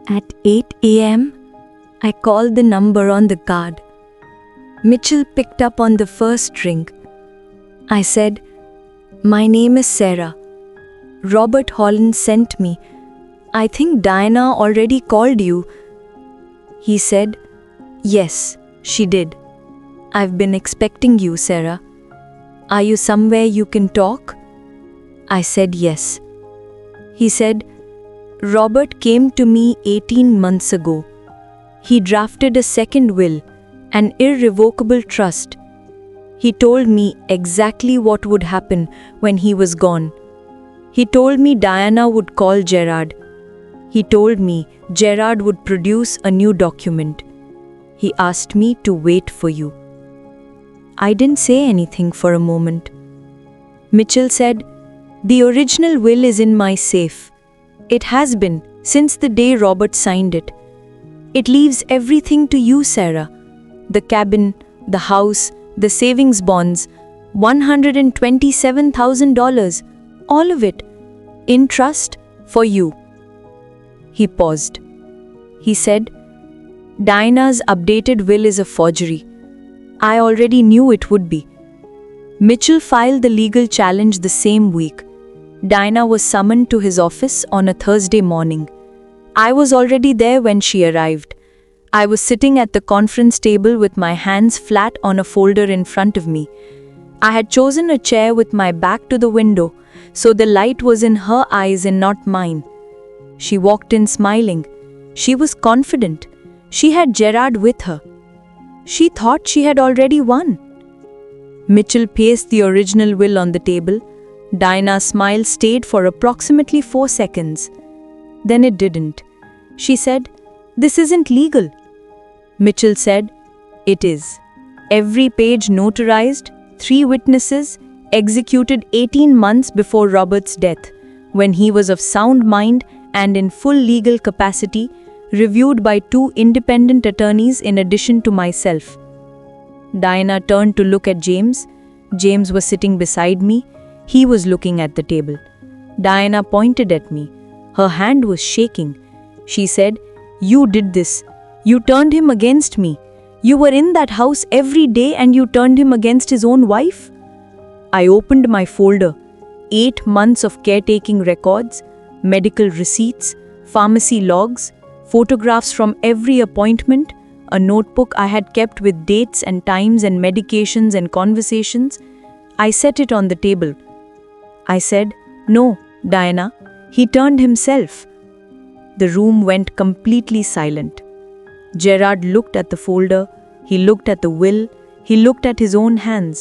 At 8 a.m., I called the number on the card. Mitchell picked up on the first ring. I said, "My name is Sarah. Robert Holland sent me. I think Diana already called you." He said, "Yes, she did. I've been expecting you, Sarah. Are you somewhere you can talk?" I said yes. He said, "Robert came to me 18 months ago. He drafted a second will, an irrevocable trust. He told me exactly what would happen when he was gone. He told me Diana would call Gerard. He told me Gerard would produce a new document. He asked me to wait for you." I didn't say anything for a moment. Mitchell said, "The original will is in my safe. It has been since the day Robert signed it. It leaves everything to you, Sarah. The cabin, the house, the savings bonds, $127,000, all of it, in trust for you." He paused. He said, "Diana's updated will is a forgery. I already knew it would be." Mitchell filed the legal challenge the same week. Diana was summoned to his office on a Thursday morning. I was already there when she arrived. I was sitting at the conference table with my hands flat on a folder in front of me. I had chosen a chair with my back to the window, so the light was in her eyes and not mine. She walked in smiling. She was confident. She had Gerard with her. She thought she had already won. Mitchell paced the original will on the table. Diana's smile stayed for approximately 4 seconds. Then it didn't. She said, "This isn't legal." Mitchell said, "It is. Every page notarized, 3 witnesses, executed 18 months before Robert's death, when he was of sound mind and in full legal capacity, reviewed by 2 independent attorneys in addition to myself." Diana turned to look at James. James was sitting beside me. He was looking at the table. Diana pointed at me. Her hand was shaking. She said, "You did this. You turned him against me. You were in that house every day and you turned him against his own wife." I opened my folder. 8 months of caretaking records, medical receipts, pharmacy logs, photographs from every appointment, a notebook I had kept with dates and times and medications and conversations. I set it on the table. I said, "No, Diana, he turned himself." The room went completely silent. Gerard looked at the folder, he looked at the will, he looked at his own hands.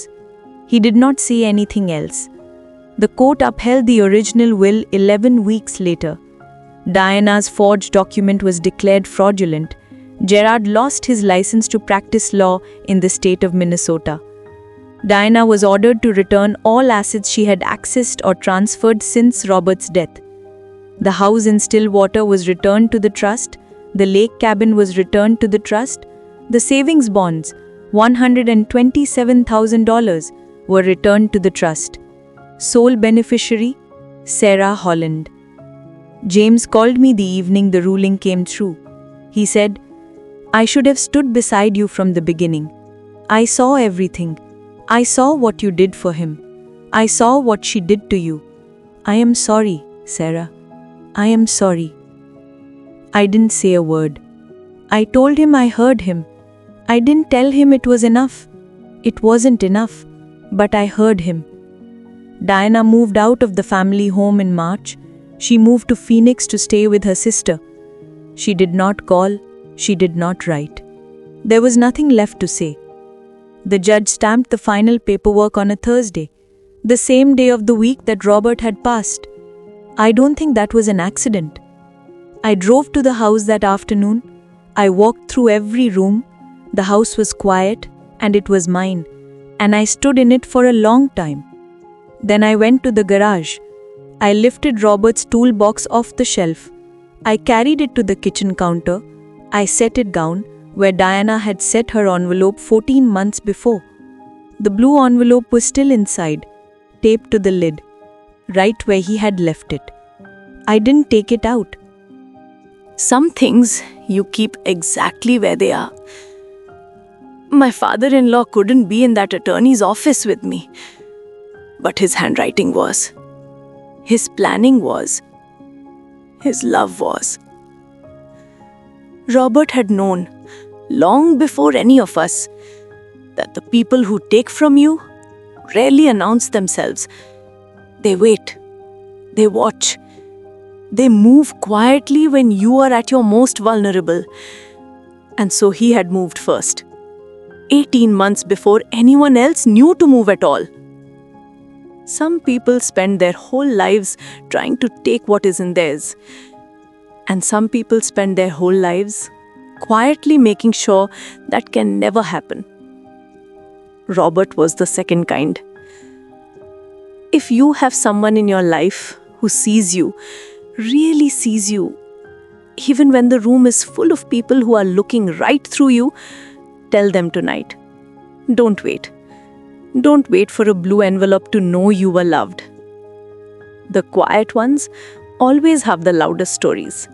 He did not say anything else. The court upheld the original will 11 weeks later. Diana's forged document was declared fraudulent. Gerard lost his license to practice law in the state of Minnesota. Diana was ordered to return all assets she had accessed or transferred since Robert's death. The house in Stillwater was returned to the trust. The lake cabin was returned to the trust. The savings bonds, $127,000, were returned to the trust. Sole beneficiary, Sarah Holland. James called me the evening the ruling came through. He said, "I should have stood beside you from the beginning. I saw everything. I saw what you did for him. I saw what she did to you. I am sorry, Sarah. I am sorry." I didn't say a word. I told him I heard him. I didn't tell him it was enough. It wasn't enough, but I heard him. Diana moved out of the family home in March. She moved to Phoenix to stay with her sister. She did not call. She did not write. There was nothing left to say. The judge stamped the final paperwork on a Thursday, the same day of the week that Robert had passed. I don't think that was an accident. I drove to the house that afternoon. I walked through every room. The house was quiet, and it was mine, and I stood in it for a long time. Then I went to the garage. I lifted Robert's toolbox off the shelf. I carried it to the kitchen counter. I set it down where Diana had set her envelope 14 months before. The blue envelope was still inside, taped to the lid, right where he had left it. I didn't take it out. Some things you keep exactly where they are. My father-in-law couldn't be in that attorney's office with me, but his handwriting was. His planning was. His love was. Robert had known, long before any of us, that the people who take from you rarely announce themselves. They wait. They watch. They move quietly when you are at your most vulnerable. And so he had moved first, 18 months before anyone else knew to move at all. Some people spend their whole lives trying to take what isn't theirs. And some people spend their whole lives quietly making sure that can never happen. Robert was the second kind. If you have someone in your life who sees you, really sees you, even when the room is full of people who are looking right through you, tell them tonight. Don't wait. Don't wait for a blue envelope to know you were loved. The quiet ones always have the loudest stories.